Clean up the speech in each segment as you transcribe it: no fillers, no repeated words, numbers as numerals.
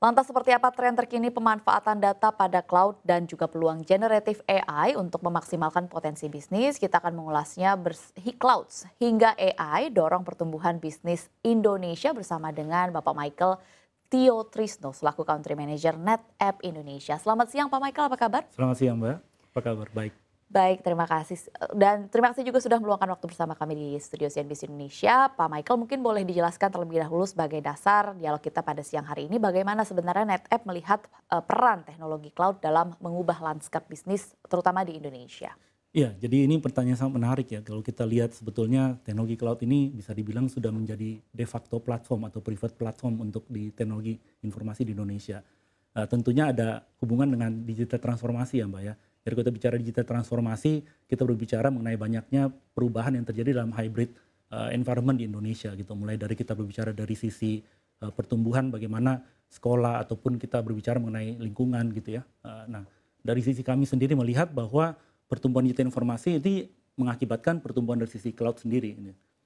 Lantas seperti apa tren terkini pemanfaatan data pada cloud dan juga peluang generatif AI untuk memaksimalkan potensi bisnis? Kita akan mengulasnya clouds hingga AI dorong pertumbuhan bisnis Indonesia bersama dengan Bapak Michael Tio Trisno selaku Country Manager NetApp Indonesia. Selamat siang Pak Michael, apa kabar? Selamat siang Mbak, apa kabar? Baik. Baik, terima kasih. Dan terima kasih juga sudah meluangkan waktu bersama kami di studio CNBC Indonesia. Pak Michael, mungkin boleh dijelaskan terlebih dahulu sebagai dasar dialog kita pada siang hari ini, bagaimana sebenarnya NetApp melihat peran teknologi cloud dalam mengubah lanskap bisnis, terutama di Indonesia. Iya, jadi ini pertanyaan sangat menarik ya. Kalau kita lihat sebetulnya teknologi cloud ini bisa dibilang sudah menjadi de facto platform atau preferred platform untuk di teknologi informasi di Indonesia. Tentunya ada hubungan dengan digital transformasi ya Mbak ya. Jadi kalau kita bicara digital transformasi, kita berbicara mengenai banyaknya perubahan yang terjadi dalam hybrid environment di Indonesia gitu. Mulai dari kita berbicara dari sisi pertumbuhan bagaimana sekolah ataupun kita berbicara mengenai lingkungan gitu ya. Nah, dari sisi kami sendiri melihat bahwa pertumbuhan digital informasi ini mengakibatkan pertumbuhan dari sisi cloud sendiri.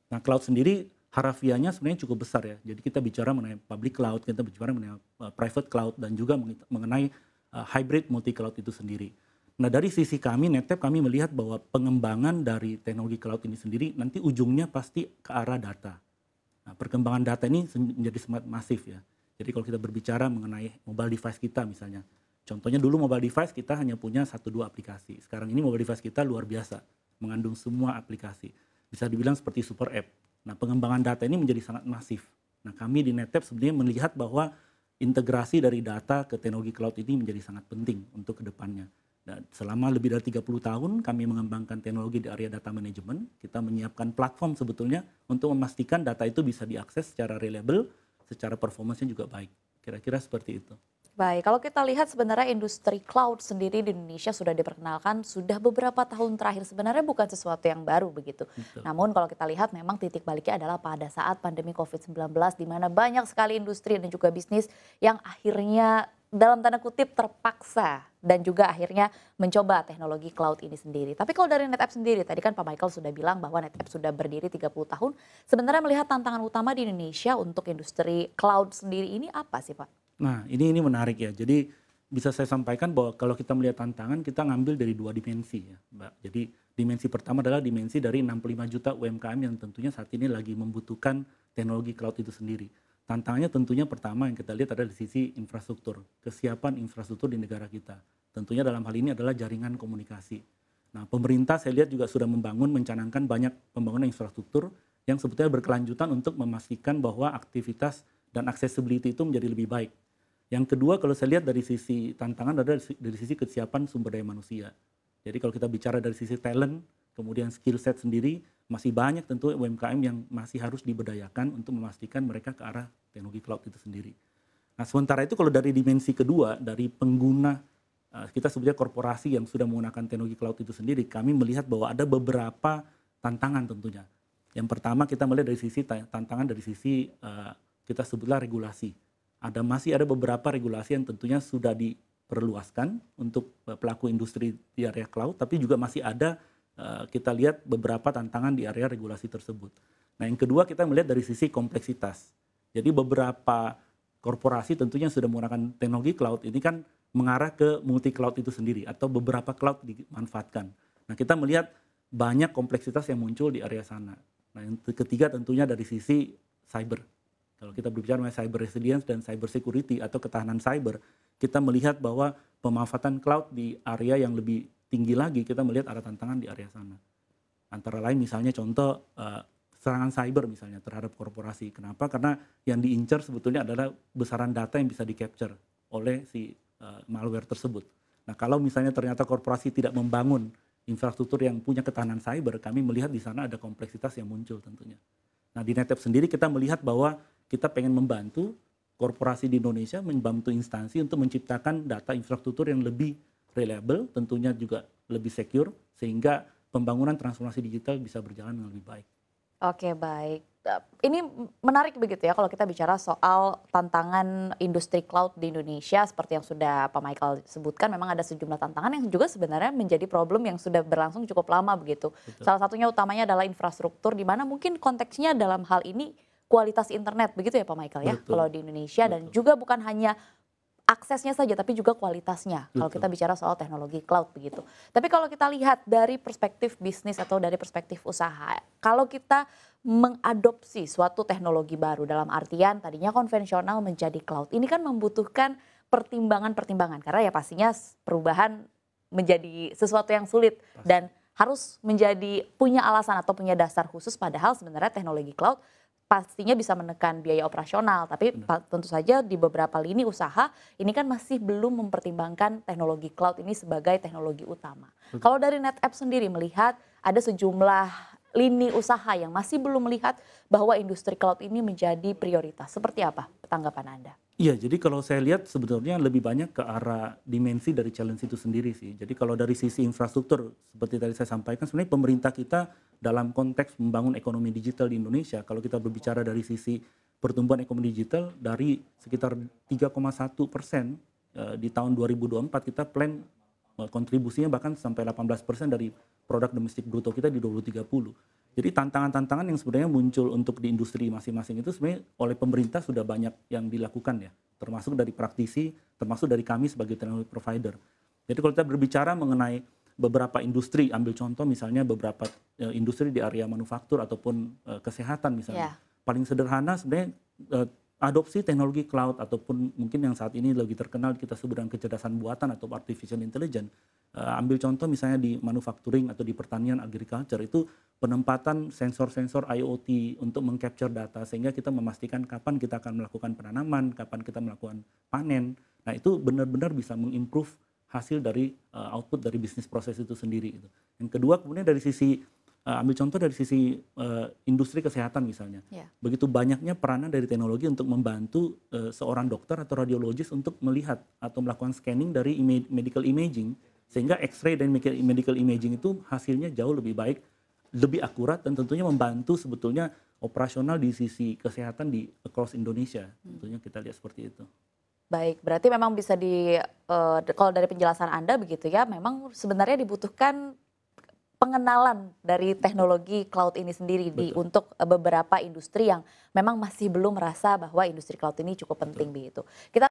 Nah, cloud sendiri harafiahnya sebenarnya cukup besar ya. Jadi kita bicara mengenai public cloud, kita bicara mengenai private cloud dan juga mengenai hybrid multi cloud itu sendiri. Nah, dari sisi kami NetApp kami melihat bahwa pengembangan dari teknologi cloud ini sendiri nanti ujungnya pasti ke arah data. Nah, perkembangan data ini menjadi sangat masif ya. Jadi kalau kita berbicara mengenai mobile device kita misalnya, contohnya dulu mobile device kita hanya punya 1-2 aplikasi. Sekarang ini mobile device kita luar biasa, mengandung semua aplikasi. Bisa dibilang seperti super app. Nah, pengembangan data ini menjadi sangat masif. Nah, kami di NetApp sebenarnya melihat bahwa integrasi dari data ke teknologi cloud ini menjadi sangat penting untuk kedepannya. Dan selama lebih dari 30 tahun kami mengembangkan teknologi di area data management. Kita menyiapkan platform sebetulnya untuk memastikan data itu bisa diakses secara reliable, secara performance-nya juga baik. Kira-kira seperti itu. Baik, kalau kita lihat sebenarnya industri cloud sendiri di Indonesia sudah diperkenalkan sudah beberapa tahun terakhir. Sebenarnya bukan sesuatu yang baru begitu. Betul. Namun kalau kita lihat memang titik baliknya adalah pada saat pandemi COVID-19 di mana banyak sekali industri dan juga bisnis yang akhirnya dalam tanda kutip terpaksa dan juga akhirnya mencoba teknologi cloud ini sendiri. Tapi kalau dari NetApp sendiri, tadi kan Pak Michael sudah bilang bahwa NetApp sudah berdiri 30 tahun. Sebenarnya melihat tantangan utama di Indonesia untuk industri cloud sendiri ini apa sih Pak? Nah, ini menarik ya. Jadi bisa saya sampaikan bahwa kalau kita melihat tantangan, kita ngambil dari 2 dimensi ya, Mbak. Jadi dimensi pertama adalah dimensi dari 65 juta UMKM yang tentunya saat ini lagi membutuhkan teknologi cloud itu sendiri. Tantangannya tentunya pertama yang kita lihat adalah di sisi infrastruktur, kesiapan infrastruktur di negara kita. Tentunya dalam hal ini adalah jaringan komunikasi. Nah, pemerintah saya lihat juga sudah mencanangkan banyak pembangunan infrastruktur yang sebetulnya berkelanjutan untuk memastikan bahwa aktivitas dan accessibility itu menjadi lebih baik. Yang kedua kalau saya lihat dari sisi tantangan adalah dari sisi kesiapan sumber daya manusia. Jadi kalau kita bicara dari sisi talent, kemudian skill set sendiri, masih banyak tentu UMKM yang masih harus diberdayakan untuk memastikan mereka ke arah teknologi cloud itu sendiri. Nah, sementara itu kalau dari dimensi kedua, dari pengguna, kita sebutnya korporasi yang sudah menggunakan teknologi cloud itu sendiri, kami melihat bahwa ada beberapa tantangan tentunya. Yang pertama kita melihat dari sisi tantangan dari sisi kita sebutlah regulasi. Masih ada beberapa regulasi yang tentunya sudah diperluaskan untuk pelaku industri di area cloud, tapi juga masih ada kita lihat beberapa tantangan di area regulasi tersebut. Nah, yang kedua kita melihat dari sisi kompleksitas. Jadi beberapa korporasi tentunya sudah menggunakan teknologi cloud ini kan mengarah ke multi cloud itu sendiri atau beberapa cloud dimanfaatkan. Nah, kita melihat banyak kompleksitas yang muncul di area sana. Nah, yang ketiga tentunya dari sisi cyber. Kalau kita berbicara mengenai cyber resilience dan cyber security atau ketahanan cyber, kita melihat bahwa pemanfaatan cloud di area yang lebih tinggi lagi, kita melihat ada tantangan di area sana. Antara lain misalnya contoh serangan cyber misalnya terhadap korporasi. Kenapa? Karena yang diincar sebetulnya adalah besaran data yang bisa di-capture oleh si malware tersebut. Nah, kalau misalnya ternyata korporasi tidak membangun infrastruktur yang punya ketahanan cyber, kami melihat di sana ada kompleksitas yang muncul tentunya. Nah, di NetApp sendiri kita melihat bahwa kita pengen membantu korporasi di Indonesia, membantu instansi untuk menciptakan data infrastruktur yang lebih reliable, tentunya juga lebih secure, sehingga pembangunan transformasi digital bisa berjalan dengan lebih baik. Oke, baik. Ini menarik begitu ya kalau kita bicara soal tantangan industri cloud di Indonesia seperti yang sudah Pak Michael sebutkan, memang ada sejumlah tantangan yang juga sebenarnya menjadi problem yang sudah berlangsung cukup lama begitu. Betul. Salah satunya utamanya adalah infrastruktur di mana mungkin konteksnya dalam hal ini kualitas internet begitu ya Pak Michael ya Betul. kalau di Indonesia, dan Betul. juga bukan hanya aksesnya saja, tapi juga kualitasnya kalau Betul. kita bicara soal teknologi cloud begitu. Tapi kalau kita lihat dari perspektif bisnis atau dari perspektif usaha, kalau kita mengadopsi suatu teknologi baru dalam artian tadinya konvensional menjadi cloud, ini kan membutuhkan pertimbangan-pertimbangan karena ya pastinya perubahan menjadi sesuatu yang sulit dan harus menjadi punya alasan atau punya dasar khusus, padahal sebenarnya teknologi cloud pastinya bisa menekan biaya operasional, tapi tentu saja di beberapa lini usaha ini kan masih belum mempertimbangkan teknologi cloud ini sebagai teknologi utama. Kalau dari NetApp sendiri melihat ada sejumlah lini usaha yang masih belum melihat bahwa industri cloud ini menjadi prioritas. Seperti apa tanggapan Anda? Iya, jadi kalau saya lihat sebetulnya lebih banyak ke arah dimensi dari challenge itu sendiri sih. Jadi kalau dari sisi infrastruktur, seperti tadi saya sampaikan, sebenarnya pemerintah kita dalam konteks membangun ekonomi digital di Indonesia, kalau kita berbicara dari sisi pertumbuhan ekonomi digital, dari sekitar 3,1% di tahun 2024 kita plan kontribusinya bahkan sampai 18% dari produk domestik bruto kita di 2030. Jadi tantangan-tantangan yang sebenarnya muncul untuk di industri masing-masing itu sebenarnya oleh pemerintah sudah banyak yang dilakukan ya, termasuk dari praktisi, termasuk dari kami sebagai teknologi provider. Jadi kalau kita berbicara mengenai beberapa industri, ambil contoh misalnya beberapa industri di area manufaktur ataupun kesehatan misalnya. Paling sederhana sebenarnya adopsi teknologi cloud ataupun mungkin yang saat ini lebih terkenal kita sebut dengan kecerdasan buatan atau artificial intelligence. Ambil contoh misalnya di manufacturing atau di pertanian agriculture itu penempatan sensor-sensor IoT untuk mengcapture data sehingga kita memastikan kapan kita akan melakukan penanaman, kapan kita melakukan panen. Nah itu benar-benar bisa mengimprove hasil dari output dari bisnis proses itu sendiri. Yang kedua kemudian dari sisi ambil contoh dari sisi industri kesehatan misalnya. Begitu banyaknya peranan dari teknologi untuk membantu seorang dokter atau radiologis untuk melihat atau melakukan scanning dari medical imaging sehingga X-ray dan medical imaging itu hasilnya jauh lebih baik, lebih akurat dan tentunya membantu sebetulnya operasional di sisi kesehatan di across Indonesia. Tentunya kita lihat seperti itu. Baik, berarti memang bisa kalau dari penjelasan Anda begitu ya, memang sebenarnya dibutuhkan pengenalan dari teknologi cloud ini sendiri untuk beberapa industri yang memang masih belum merasa bahwa industri cloud ini cukup penting begitu. Kita